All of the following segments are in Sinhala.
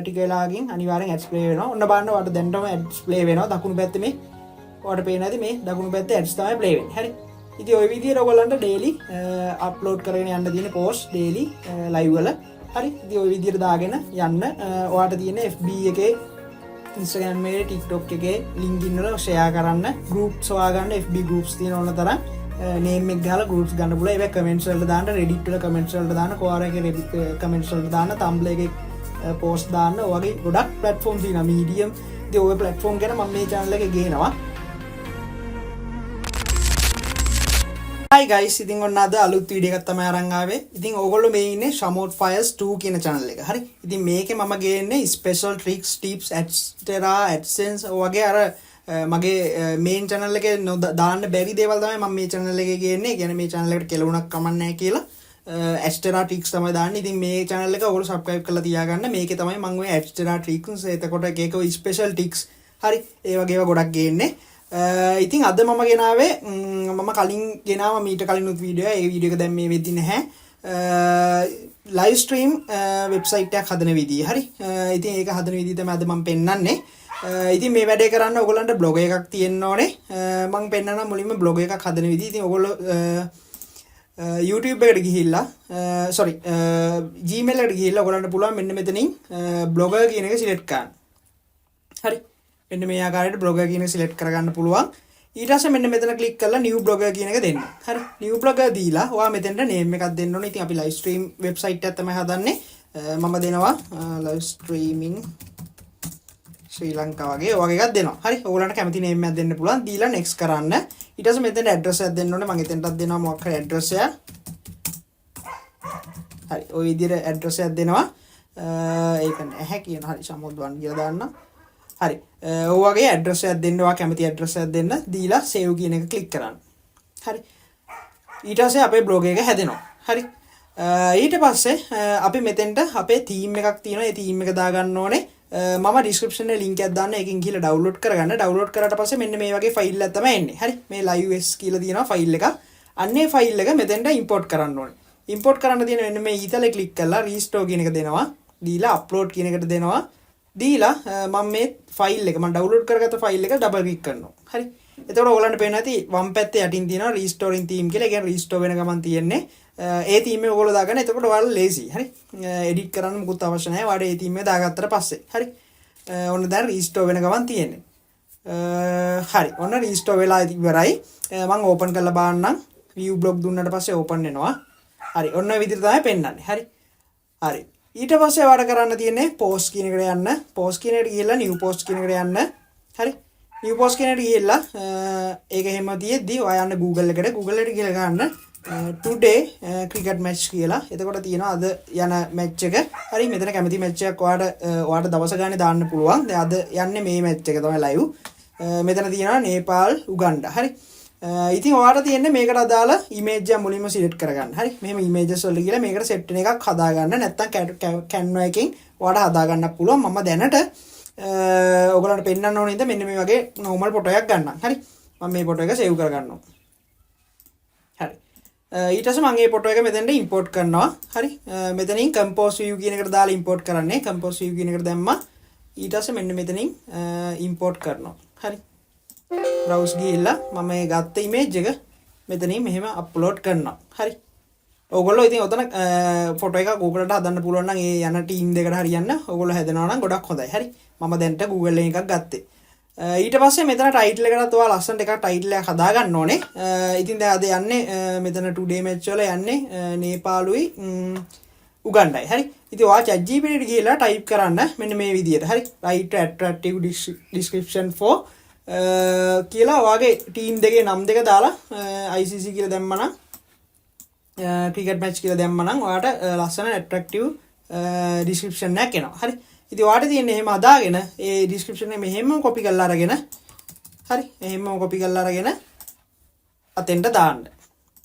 ටික වෙලාවකින් අනිවාර්යෙන් ඇඩ්ස් ප්ලේ වෙනවා. ඔන්න බලන්න ඔයාලට දැන්නම ඇඩ්ස් ප්ලේ වෙනවා. දකුණු පැත්තේ මේ ඔයාලට පේන්නේ නැති මේ දකුණු පැත්තේ ඇඩ්ස් තමයි ප්ලේ වෙන්නේ. හරි. ඉතින් ওই විදිහට ඔයගොල්ලන්ට ඩේලි අප්ලෝඩ් කරගෙන යන්න තියෙන පෝස්ට් ඩේලි ලයිව් වල. හරි. ඉතින් ওই විදිහට දාගෙන යන්න ඔයාලට තියෙන FB එකේ Instagram එකේ TikTok එකේ LinkedIn වල ෂෙයා කරන්න groups හොයාගන්න FB groups තියෙන ඕන තරම් name එක ගහලා groups ගන්න පුළුවන්. ඒක comments වලට දාන්න, Reddit වල comments වලට දාන්න, Quora එකේ comments වලට දාන්න, Tumblr එකේ post දාන්න. ඔයගේ ගොඩක් platform තියෙනවා. Medium ඉතින් ඔය platform ගැන මම මේ channel එකේ ගේනවා. Hi guys, ඉතින් ඔන්න අද අලුත් වීඩියෝ එකක් තමයි අරන් ආවේ. ඉතින් ඕගොල්ලෝ මේ ඉන්නේ Shamote Fires 2 කියන channel එක. හරි. ඉතින් මේකේ මම ගේන්නේ special tricks, tips, Adsterra, AdSense වගේ අර මගේ main channel එකේ දාන්න බැරි දේවල් තමයි මම මේ channel එකේ ගේන්නේ. කියන්නේ මේ channel එකට කෙලුණක් කමන්නේ නැහැ කියලා Adsterra tricks තමයි දාන්නේ. ඉතින් මේ channel එක ඔයගොල්ලෝ subscribe කරලා තියාගන්න. මේකේ තමයි මම ඔය Adsterra tricks එතකොට එක එක special tips හරි ඒ වගේ ඒවා ගොඩක් ගේන්නේ. ඉතින් අද මම ගෙනාවේ මම කලින් ගෙනාව මීට කලිනුත් වීඩියෝ ඒ වීඩියෝ එක දැන් මේ වෙද්දි නැහැ ලයිව් ස්ට්‍රීම් වෙබ්සයිට් එකක් හදන විදිය. හරි. ඉතින් ඒක හදන විදිය තමයි අද මම පෙන්නන්නේ. ඉතින් මේ වැඩේ කරන්න ඔයගොල්ලන්ට බ්ලොග් එකක් තියෙන්න ඕනේ. මම පෙන්නනවා මුලින්ම බ්ලොග් එකක් හදන විදිය. ඉතින් ඔයගොල්ලෝ YouTube එකට ගිහිල්ලා Gmail එකට ගිහිල්ලා ඔයගොල්ලන්ට පුළුවන් මෙන්න මෙතනින් බ්ලොගර් කියන එක සිලෙක්ට් කරන්න. හරි. මෙන්න මේ ආකාරයට බ්ලොගර් කියන එක සිලෙක්ට් කරගන්න පුළුවන්. ඊට පස්සේ මෙන්න මෙතන ක්ලික් කරලා new blogger කියන එක දෙන්න. හරි. new blogger දීලා ඔයා මෙතෙන්ට name එකක් දෙන්න ඕනේ. ඉතින් අපි live stream website එකක් තමයි හදන්නේ. මම දෙනවා live streaming ශ්‍රී ලංකා වගේ ඔයගේ එකක් දෙනවා. හරි. ඔයගොල්ලන්ට කැමති name එකක් දෙන්න පුළුවන්. දීලා next කරන්න. ඊට පස්සේ මෙතෙන්ට address එකක් දෙන්න ඕනේ. මම එතෙන්ටත් දෙනවා මොකක් හරි address එකක්. හරි. ওই විදිහට address එකක් දෙනවා. ඒක නැහැ කියන හරි සම්මුද්වන් කියලා දාන්න. හරි. ඔයගේ ඇඩ්‍රස් එකක් දෙන්න, ඔයා කැමති ඇඩ්‍රස් එකක් දෙන්න, දීලා save කියන එක ක්ලික් කරන්න. හරි. ඊට පස්සේ අපේ බ්ලොග් එක හැදෙනවා. හරි. ඊට පස්සේ අපි මෙතෙන්ට අපේ theme එකක් තියෙනවා. ඒ theme එක දාගන්න ඕනේ. මම description එකේ link එකක් දාන්න. ඒකෙන් ගිහලා download කරගන්න. download කරාට පස්සේ මෙන්න මේ වගේ file එකක් තමයි එන්නේ. හරි. මේ live.s කියලා තියෙනවා file එක. අන්නේ file එක මෙතෙන්ට import කරන්න ඕනේ. import කරන්න තියෙන මෙන්න මේ ඊතලේ click කරලා restore කියන එක දෙනවා. දීලා upload කියන එකට දෙනවා. දීලා මම මේ ෆයිල් එක මම ඩවුන්ලෝඩ් කරගත්ත ෆයිල් එක ඩබල් ක්ලික් කරනවා. හරි. එතකොට ඔයගලන්ට පේනවා ඇති වම් පැත්තේ යටින් තියෙනවා රීස්ටෝරින් තීම් කියලා. ඒ කියන්නේ රීස්ටෝර් වෙන ගමන් තියෙන්නේ. ඒ තීම් එක ඔයගොල්ලෝ දාගන්න. එතකොට ඔයාලා ලේසි. හරි. එඩිට් කරන්න මුකුත් අවශ්‍ය නැහැ. ඔයාලා ඒ තීම් එක දාගත්තට පස්සේ. හරි. ඔන්න දැන් රීස්ටෝර් වෙන ගමන් තියෙන්නේ. හරි. ඔන්න රීස්ටෝර් වෙලා ඉවරයි. මම ඕපන් කරලා බලන්නම්. view blog දුන්නාට පස්සේ ඕපන් වෙනවා. හරි. ඔන්න ඔය විදිහට තමයි පෙන්නන්නේ. හරි. හරි. ඊට පස්සේ වැඩ කරන්න තියෙන්නේ post කියන එකට යන්න. post කියන එකට ගිහලා new post කියන එකට යන්න. හරි. new post කියන එකට ගිහලා ඒක එහෙම තියෙද්දි ඔයා යන්න Google එකට. Google එකට ගිහලා ගන්න today cricket match කියලා. එතකොට තියෙනවා අද යන match එක. හරි. මෙතන කැමති match එකක් ඔයාට දවස ගානේ දාන්න පුළුවන්. දැන් අද යන්නේ මේ match එක තමයි live. මෙතන තියෙනවා නේපාල් උගන්ඩා. හරි. ඉතින් ඔයාලට තියෙන්නේ මේකට අදාළ image එක මුලින්ම select කරගන්න. හරි. මෙහෙම images වල ගිහලා මේකට set වෙන එකක් හදාගන්න. නැත්නම් Canva එකෙන් ඔයාලට හදාගන්න පුළුවන්. මම දැනට ඔයගලන්ට පෙන්නන්න ඕනේ ඉතින් මෙන්න මේ වගේ normal photo එකක් ගන්නම්. හරි. මම මේ photo එක save කරගන්නවා. හරි. ඊට පස්සේ මම මේ photo එක මෙතෙන්ට import කරනවා. හරි. මෙතනින් compose view කියන එකට දාලා import කරන්නේ. compose view කියන එකට දැම්මා. ඊට පස්සේ මෙන්න මෙතනින් import කරනවා. හරි. browse ගිහිල්ලා මම මේ ගත්ත image එක මෙතනින් මෙහෙම upload කරනවා. හරි. ඔයගොල්ලෝ ඉතින් ඔතන ෆොටෝ එක Google එකට හදන්න පුළුවන් නම් ඒ යන team දෙකට හරියන්න ඔයගොල්ලෝ හදනවා නම් ගොඩක් හොඳයි. හරි. මම දැන්ට Google එකක් ගත්තේ. ඊට පස්සේ මෙතන title එකටත් ඔයාලා ලස්සනට එකක් title එකක් හදා ගන්න ඕනේ. ඉතින් දැන් අද යන්නේ මෙතන today match වල යන්නේ නේපාලුයි උගන්ඩයි. හරි. ඉතින් ඔයා ChatGPT එකට ගිහලා type කරන්න මෙන්න මේ විදිහට. හරි. write attractive description for කියලා ඔයාගේ ටීම් දෙකේ නම් දෙක දාලා ICC කියලා දැම්මනම් ක්‍රිකට් මැච් කියලා දැම්මනම් ඔයාට ලස්සන ඇට්‍රැක්ටිව් ඩිස්ක්‍රිප්ෂන් එකක් එනවා. හරි. ඉතින් ඔයාට තියෙන්නේ එහෙම අදාගෙන ඒ ඩිස්ක්‍රිප්ෂන් එක මෙහෙම කොපි කරලා අරගෙන හරි. එහෙම කොපි කරලා අරගෙන අතෙන්ට දාන්න.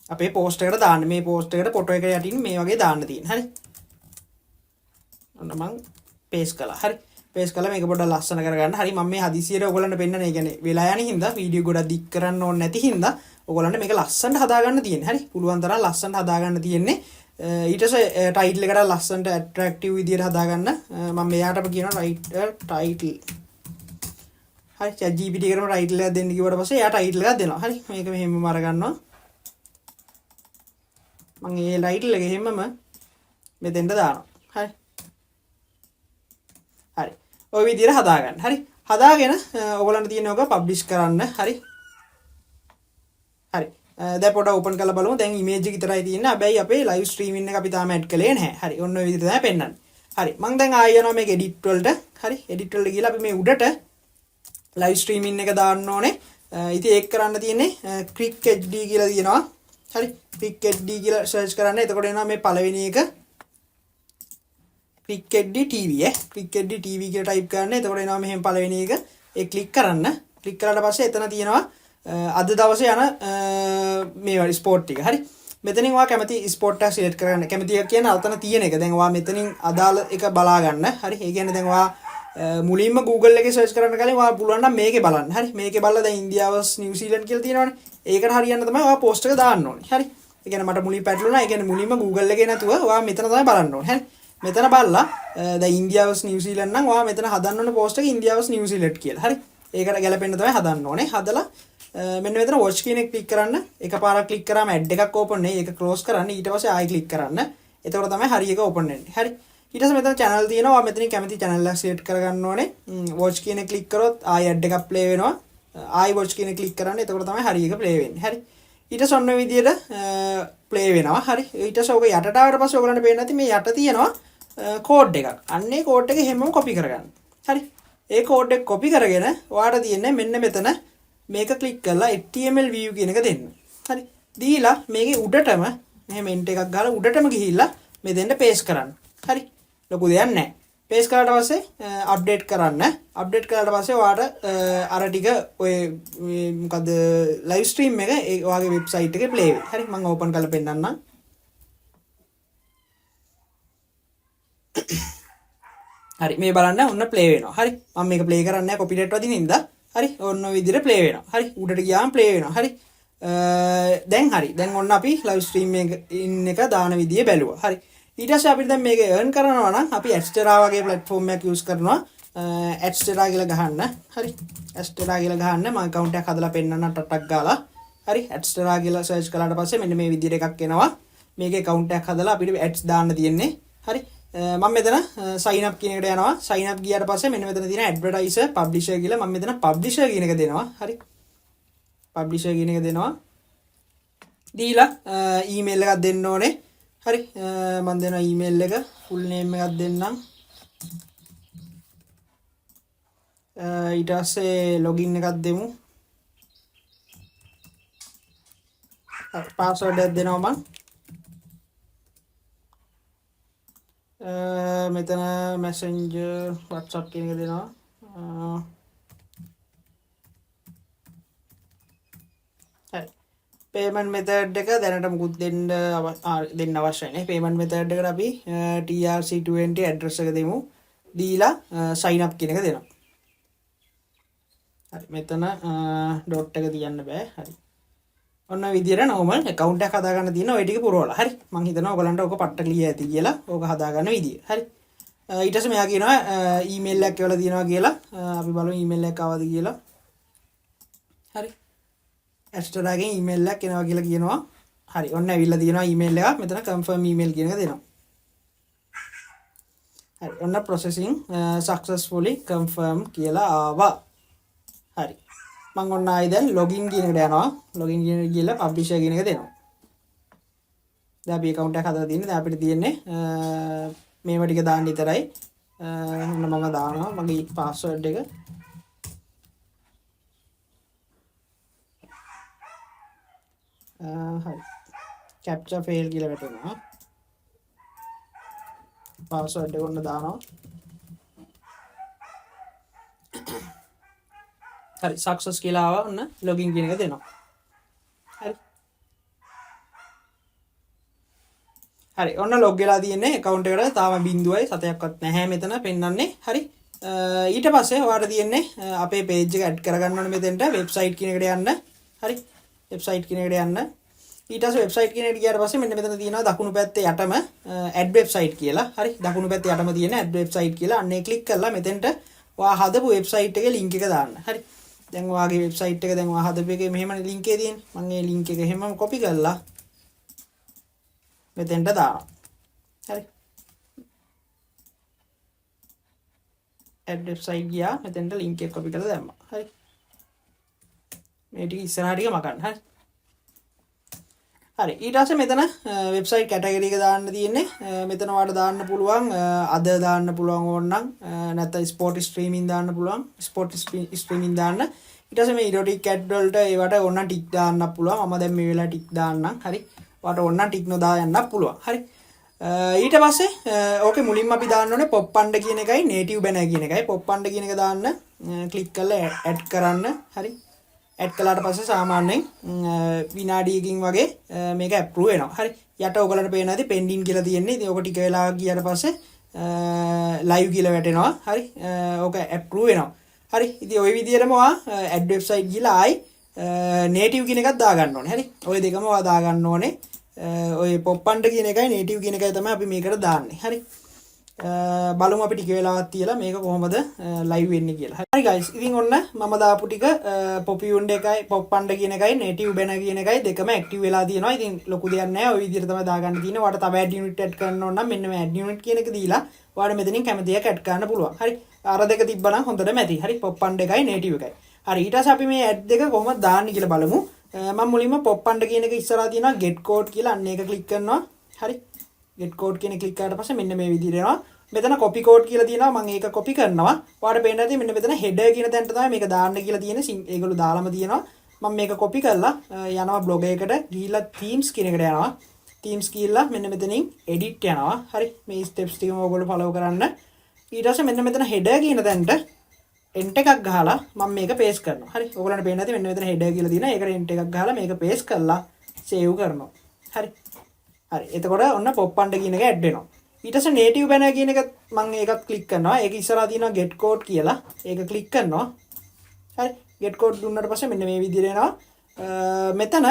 අපේ පෝස්ට් එකට දාන්න. මේ පෝස්ට් එකට ෆොටෝ එක යටින් මේ වගේ දාන්න තියෙන. හරි. ඔන්න මම පේස්ට් කළා. හරි. පේස්ට් කළා මේක පොඩ්ඩක් ලස්සන කරගන්න. හරි. මම මේ හදිසියට ඔයගොල්ලන්ට පෙන්නන්නේ. ඒ කියන්නේ වෙලා යන හින්දා වීඩියෝ ගොඩක් දික් කරන්න ඕනේ නැති හින්දා ඔයගොල්ලන්ට මේක ලස්සනට හදාගන්න තියෙන්නේ. හරි. පුළුවන් තරම් ලස්සනට හදාගන්න තියෙන්නේ. ඊට පස්සේ ටයිටල් එකට ලස්සනට ඇට්‍රැක්ටිව් විදියට හදාගන්න මම මෙයාටම කියනවා රයිටර් ටයිටල්. හරි chat GPT එකටම ටයිටල් එකක් දෙන්න කිව්වට පස්සේ එයා ටයිටල් එකක් දෙනවා. හරි මේක මෙහෙමම අරගන්නවා. මම මේ ටයිටල් එක එහෙමම මෙතෙන්ට දානවා. හරි. හරි. ඔය විදියට හදාගන්න. හරි. හදාගෙන ඔයගලන්ට තියෙන ඕක පබ්ලිෂ් කරන්න. හරි. හරි. දැන් පොඩ ඕපන් කරලා බලමු. දැන් ඉමේජ් එක විතරයි තියෙන්නේ. හැබැයි අපේ ලයිව් ස්ට්‍රීමින් එක අපි තාම ඇඩ් කළේ නැහැ. හරි. ඔන්න ඔය විදිහට තමයි පෙන්වන්නේ. හරි. මම දැන් ආයෙ යනවා මේක එඩිට් වලට. හරි. එඩිට් වලට ගිහලා අපි මේ උඩට ලයිව් ස්ට්‍රීමින් එක දාන්න ඕනේ. ඉතින් ඒක කරන්න තියෙන්නේ ක්‍රික් HD කියලා තියෙනවා. හරි. ක්‍රික් HD කියලා සර්ච් කරන්න. එතකොට එනවා මේ පළවෙනි එක Crick HD TV Crick HD TV කියලා ටයිප් කරන්න. එතකොට එනවා මෙහෙම පළවෙනි එක. ඒ ක්ලික් කරන්න. ක්ලික් කරාට පස්සේ එතන තියෙනවා අද දවසේ යන මේ ස්පෝර්ට් ටික. හරි. මෙතනින් ඔයා කැමති ස්පෝර්ට් එක සිලෙක්ට් කරගන්න. කැමති එක කියන අතන තියෙන එක. දැන් ඔයා මෙතනින් අදාළ එක බලා ගන්න. හරි. ඒ කියන්නේ දැන් ඔයා මුලින්ම Google එකේ සර්ච් කරන්න කලින් ඔයා පුළුවන් නම් මේකේ බලන්න. හරි. මේකේ බලලා දැන් ඉන්දියාව vs නිව්සීලන්ත කියලා තියෙනවනේ. ඒකට හරියන්න තමයි ඔයා පෝස්ට් එක දාන්න ඕනේ. හරි. ඒ කියන්නේ මට මුලින් පැටළුණා. ඒ කියන්නේ මුලින්ම Google එකේ නැතුව ඔයා මෙතන තමයි බලන්න ඕනේ. හරි. මෙතන බලලා දැන් ඉන්දියාව vs නිව්සීලන්ත නම් ඔයා මෙතන හදන්න ඕනේ පෝස්ට් එක ඉන්දියාව vs නිව්සීලන්ත කියලා. හරි. ඒකට ගැලපෙන්න තමයි හදන්න ඕනේ. හදලා මෙන්න මෙතන watch කියන එක ක්ලික් කරන්න. එකපාරක් ක්ලික් කරාම ඇඩ් එකක් ඕපන් වෙයි. ඒක ක්ලෝස් කරන්න. ඊට පස්සේ ආයෙ ක්ලික් කරන්න. එතකොට තමයි හරි එක ඕපන් වෙන්නේ. හරි. ඊට පස්සේ මෙතන channel තියෙනවා. මෙතනින් කැමති channel එක select කරගන්න ඕනේ. watch කියන එක ක්ලික් කරොත් ආයෙ ඇඩ් එකක් play වෙනවා. ආයෙ watch කියන එක ක්ලික් කරන්න. එතකොට තමයි හරි එක play වෙන්නේ. හරි. ඊට පස්සේ ඔන්න විදියට play වෙනවා. හරි. ඊට පස්සේ ඔක යටට ආවට පස්සේ ඔයගලන්ට පේන්නේ නැති මේ යට තියෙනවා code එකක්. අන්න ඒ code එක හැමෝම copy කරගන්න. හරි. ඒ code එක copy කරගෙන ඔයාලට තියෙන්නේ මෙන්න මෙතන මේක ක්ලික් කරලා HTML view කියන එක දෙන්න. හරි. දීලා මේකේ උඩටම මෙහෙම එන්ට් එකක් ගහලා උඩටම ගිහිල්ලා මේ දෙන්න paste කරන්න. හරි. ලොකු දෙයක් නැහැ. paste කරාට පස්සේ update කරන්න. update කරාට පස්සේ ඔයාලට අර ටික ඔය මොකද live stream එක ඒ ඔයාගේ website එකේ play වෙයි. හරි. මම open කරලා පෙන්නන්නම්. හරි. මේ බලන්න ඔන්න play වෙනවා. හරි. මම මේක play කරන්නේ නැහැ copyright වදින හින්දා. හරි. ඔන්න ඔය විදිහට play වෙනවා. හරි. උඩට ගියාම play වෙනවා. හරි. දැන් හරි. දැන් ඔන්න අපි live stream එක දාන විදිය බැලුවා. හරි. ඊට පස්සේ අපිට දැන් මේක earn කරනවා නම් අපි Adsterra වගේ platform එකක් use කරනවා. Adsterra කියලා ගහන්න. හරි. Adsterra කියලා ගහන්න. මම account එකක් හදලා පෙන්නන්න ටටක් ගාලා. හරි. Adsterra කියලා search කළාට පස්සේ මෙන්න මේ විදිහට එකක් එනවා. මේකේ account එකක් හදලා අපිට ads දාන්න තියෙන්නේ. හරි. මම මෙතන sign up කියන එකට යනවා. sign up ගියාට පස්සේ මෙන්න මෙතන තියෙන advertiser publisher කියලා මම මෙතන publisher කියන එක දෙනවා. හරි. publisher කියන එක දෙනවා. දීලා email එකක් දෙන්න ඕනේ. හරි. මම දෙනවා email එක full name එකක් දෙන්නම්. ඊට පස්සේ login එකක් දෙමු. password එකක් දෙනවා මම. මෙතන messenger whatsapp කියන එක දෙනවා. හරි. payment method එක දැනට මුකුත් දෙන්න අවශ්‍යයි නේ. payment method එකට අපි TRC20 address එක දෙමු. දීලා sign up කියන එක දෙනවා. හරි. මෙතන dot එක තියන්න බෑ. හරි. ඔන්න විදියට normal account එකක් හදාගන්න තියෙන ඔය ටික පුරවලා. හරි. මම හිතනවා ඔයගලන්ට ඕක පට්ට ක්ලියර් ඇති කියලා. ඕක හදාගන්න විදිය. හරි. ඊට පස්සේ මෙයා කියනවා email එකක් එවලා තියෙනවා කියලා. අපි බලමු email එකක් ආවද කියලා. හරි. Adsterra ගෙන් email එකක් එනවා කියලා කියනවා. හරි. ඔන්න ඇවිල්ලා තියෙනවා email එකක්. මෙතන confirm email කියන එක දෙනවා. හරි. ඔන්න processing successfully confirm කියලා ආවා. හරි. මම ඔන්න ආයි දැන් login කියන එකට යනවා. login කියන එකට ගිහලා publisher කියන එක දෙනවා. දැන් අපි account එකක් හදලා තියෙන්නේ. දැන් අපිට තියෙන්නේ මේව ටික දාන්න විතරයි. ඔන්න මම දානවා මගේ password එක. හරි. captcha fail කියලා වැටෙනවා. password එක ඔන්න දානවා. හරි success කියලා ආවා. ඔන්න login කියන එක දෙනවා. හරි. හරි. ඔන්න log වෙලා තියෙන්නේ account එකට. තාම බිඳුවයි සතයක්වත් නැහැ මෙතන පෙන්වන්නේ. හරි. ඊට පස්සේ ඔයාලට තියෙන්නේ අපේ page එක add කරගන්න ඕනේ මෙතෙන්ට website කියන එකට යන්න. හරි. website කියන එකට යන්න. ඊට පස්සේ වෙබ්සයිට් කියන එකට ගියාට පස්සේ මෙන්න මෙතන තියෙනවා දකුණු පැත්තේ යටම ඇඩ් වෙබ්සයිට් කියලා. හරි. දකුණු පැත්තේ යටම තියෙන ඇඩ් වෙබ්සයිට් කියලා. අන්න ඒ ක්ලික් කරලා මෙතෙන්ට ඔයා හදපු වෙබ්සයිට් එකේ link එක දාන්න. හරි. දැන් ඔයාගේ වෙබ්සයිට් එක දැන් ඔයා හදපු එකේ මෙහෙමනේ link එක තියෙන්නේ. මම මේ link එක එහෙමම copy කරලා මෙතෙන්ට දානවා. හරි. ඇඩ් වෙබ්සයිට් ගියා. මෙතෙන්ට link එක copy කරලා දැම්මා. හරි. මේ ටික ඉස්සරහට ටික මකන්න. හරි. හරි. ඊට පස්සේ මෙතන වෙබ්සයිට් කැටගරි එක දාන්න තියෙන්නේ. මෙතන ඔයාලට දාන්න පුළුවන් අද දාන්න පුළුවන් ඕනනම් නැත්නම් ස්පෝර්ට් ස්ට්‍රීමින් දාන්න පුළුවන්. ස්පෝර්ට් ස්ට්‍රීමින් දාන්න. ඊට පස්සේ මේ ඉරොටික් ඇඩ් වලට ඒවට ඕනනම් ටික් දාන්න පුළුවන්. මම දැන් මේ වෙලාවට ටික් දාන්නම්. හරි. ඔයාලට ඕනනම් ටික් නොදා යන්නත් පුළුවන්. හරි. ඊට පස්සේ ඕකේ මුලින්ම අපි දාන්න ඕනේ පොප් පණ්ඩ කියන එකයි නේටිව් බැනර් කියන එකයි. පොප් පණ්ඩ කියන එක දාන්න ක්ලික් කරලා ඇඩ් කරන්න. හරි. ඇඩ් කළාට පස්සේ සාමාන්‍යයෙන් විනාඩියකින් වගේ මේක අප්‍රූව් වෙනවා. හරි. යට ඔයගලන්ට පේන ඇති පෙන්ඩින් කියලා තියෙන්නේ. ඉතින් ඔක ටික වෙලා ගියාට පස්සේ ලයිව් කියලා වැටෙනවා. හරි. ඕක අප්‍රූව් වෙනවා. හරි. ඉතින් ওই විදිහටම ඔයා ඇඩ් වෙබ්සයිට් ගිහලා ආයි නේටිව් කියන එකක් දාගන්න ඕනේ. හරි. ওই දෙකම ඔයා දාගන්න ඕනේ. ඔය පොප් පණ්ඩ කියන එකයි නේටිව් කියන එකයි තමයි අපි මේකට දාන්නේ. හරි. බලමු අපි ටික වෙලාවක් තියලා මේක කොහොමද ලයිව් වෙන්නේ කියලා. හරි guys. ඉතින් ඔන්න මම දාපු ටික පොපියුන්ඩ් එකයි පොප් පණ්ඩ කියන එකයි නේටිව් බැනර් කියන එකයි දෙකම ඇක්ටිව් වෙලා තියෙනවා. ඉතින් ලොකු දෙයක් නැහැ. ওই විදිහට තමයි දාගන්න තියෙන්නේ. ඔයාලට තව ඇඩ් යුනිට් ඇඩ් කරන්න ඕන නම් මෙන්න මේ ඇඩ් යුනිට් කියන එක දීලා ඔයාලට මෙතනින් කැමති එකක් ඇඩ් කරන්න පුළුවන්. හරි. අර දෙක තිබ්බනම් හොඳටම ඇති. හරි. පොප් පණ්ඩ එකයි නේටිව් එකයි. හරි. ඊට පස්සේ අපි මේ ඇඩ් දෙක කොහොමද දාන්නේ කියලා බලමු. මම මුලින්ම පොප් පණ්ඩ කියන එක ඉස්සරහා තියෙනවා get code කියලා අන්න ඒක ක්ලික් කරනවා. හරි. get code කියන ක්ලික් කරාට පස්සේ මෙන්න මේ විදිහට එනවා. මෙතන copy code කියලා තියෙනවා. මම ඒක copy කරනවා. ඔයාලට පේන්න ඇති මෙන්න මෙතන header කියන තැනට තමයි මේක දාන්න කියලා තියෙන්නේ. ඒගොල්ලෝ දාලාම තියෙනවා. මම මේක copy කරලා යනවා blog එකකට ගිහිල්ලා themes කියන එකට යනවා. themes කියලා මෙන්න මෙතනින් edit යනවා. හරි. මේ steps ටිකම ඔයගොල්ලෝ follow කරන්න. ඊට පස්සේ මෙන්න මෙතන header කියන තැනට ent එකක් ගහලා මම මේක paste කරනවා. හරි. ඔයගොල්ලන්ට පේන්න ඇති මෙන්න මෙතන header කියලා තියෙනවා. ඒකට ent එකක් ගහලා මේක paste කරලා save කරනවා. හරි. හරි. එතකොට ඔන්න pop පණ්ඩ කියන එක add වෙනවා. ඊට පස්සේ native banner කියන එක මම ඒකත් ක්ලික් කරනවා. ඒක ඉස්සරහා තියෙනවා get code කියලා. ඒක ක්ලික් කරනවා. හරි. get code දුන්නාට පස්සේ මෙන්න මේ විදිහට එනවා. මෙතන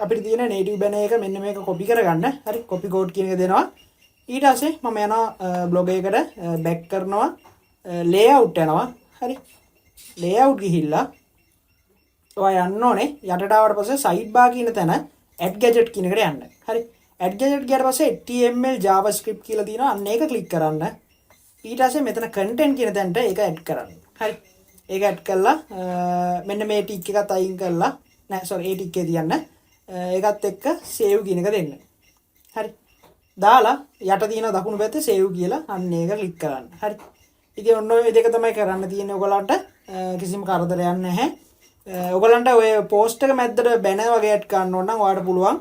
අපිට තියෙන native banner එක මෙන්න මේක copy කරගන්න. හරි. copy code කියන එක දෙනවා. ඊට පස්සේ මම යනවා blog එකකට back කරනවා. layout යනවා. හරි. layout ගිහිල්ලා ඔයා යන්න ඕනේ යටට ආවට පස්සේ sidebar කියන තැන add gadget කියන එකට යන්න. හරි. add gadget ගියාට පස්සේ HTML JavaScript කියලා තියෙනවා. අන්න ඒක ක්ලික් කරන්න. ඊට පස්සේ මෙතන content කියන තැනට ඒක add කරන්න. හරි. ඒක add කළා මෙන්න මේ ටික් එකත් අයින් කරලා නෑ sorry ඒ ටික් එක තියන්න. ඒකත් එක්ක save කියන එක දෙන්න. හරි. දාලා යට තියෙන දකුණු පැත්තේ save කියලා අන්න ඒක ක්ලික් කරන්න. හරි. ඉතින් ඔන්න ඔය දෙක තමයි කරන්න තියෙන්නේ ඔයගලන්ට. කිසිම කරදරයක් නැහැ. ඔයගලන්ට ඔය පෝස්ට් එක මැද්දට බැනර් වගේ ඇඩ් කරන්න ඕන නම් ඔයාලට පුළුවන්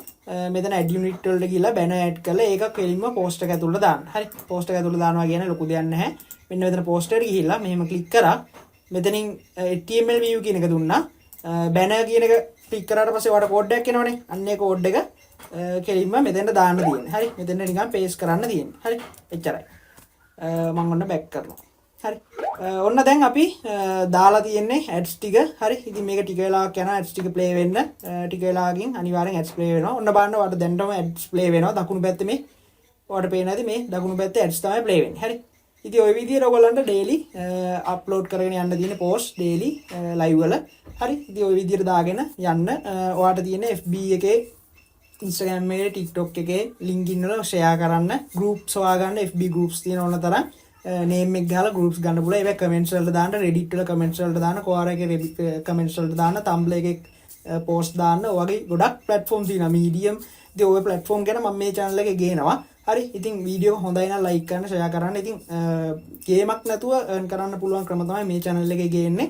මෙතන ඇඩ් යුනිට් වලට ගිහලා බැනර් ඇඩ් කරලා ඒක කෙලින්ම පෝස්ට් එක ඇතුළට දාන්න. හරි. පෝස්ට් එක ඇතුළට දානවා කියන්නේ ලොකු දෙයක් නැහැ. මෙන්න මෙතන පෝස්ට් එකට ගිහිල්ලා මෙහෙම ක්ලික් කරා. මෙතනින් HTML view කියන එක දුන්නා. බැනර් කියන එක ක්ලික් කරාට පස්සේ ඔයාලට කෝඩ් එකක් එනවනේ. අන්න ඒ කෝඩ් එක කෙලින්ම මෙතෙන්ට දාන්න තියෙන්නේ. හරි. මෙතෙන්ට නිකන් පේස්ට් කරන්න තියෙන්නේ. හරි. එච්චරයි. මම ඔන්න බෑක් කරනවා. හරි. ඔන්න දැන් අපි දාලා තියෙන්නේ ඇඩ්ස් ටික. හරි. ඉතින් මේක ටික වෙලාවක් යනවා ඇඩ්ස් ටික ප්ලේ වෙන්න. ටික වෙලාවකින් අනිවාර්යෙන් ඇඩ්ස් ප්ලේ වෙනවා. ඔන්න බලන්න ඔයාලට දැන්නම ඇඩ්ස් ප්ලේ වෙනවා. දකුණු පැත්තේ මේ ඔයාලට පේන ඇති මේ දකුණු පැත්තේ ඇඩ්ස් තමයි ප්ලේ වෙන්නේ. හරි. ඉතින් ওই විදිහට ඔයගොල්ලන්ට ඩේලි අප්ලෝඩ් කරගෙන යන්න තියෙන පෝස්ට් ඩේලි ලයිව් වල. හරි. ඉතින් ওই විදිහට දාගෙන යන්න ඔයාලට තියෙන FB එකේ Instagram එකේ TikTok එකේ LinkedIn වල share කරන්න groups හොයාගන්න FB groups තියෙන ඕන තරම් name එක ගහලා groups ගන්න පුළුවන්. ඒක comments වලට දාන්න, Reddit වල comments වලට දාන්න, Quora එකේ comments වලට දාන්න, Tumblr එකේ post දාන්න. ඔයගේ ගොඩක් platform තියෙනවා. Medium ඉතින් ඔය platform ගැන මම මේ channel එකේ ගේනවා. හරි. ඉතින් වීඩියෝ හොඳයි නම් like කරන්න, share කරන්න. ඉතින් ගේමක් නැතුව earn කරන්න පුළුවන් ක්‍රම තමයි මේ channel එකේ ගේන්නේ.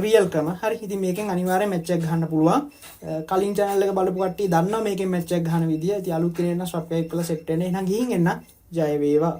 රියල් ක්‍රම. හරි. ඉතින් මේකෙන් අනිවාර්යෙන් match එකක් ගන්න පුළුවන්. කලින් channel එක බලපු කට්ටිය දන්නවා මේකෙන් match එකක් ගන්න විදිය. ඉතින් අලුත් කෙනෙක් නම් subscribe කරලා set වෙන්න. එහෙනම් ගිහින් එන්න. ජය වේවා.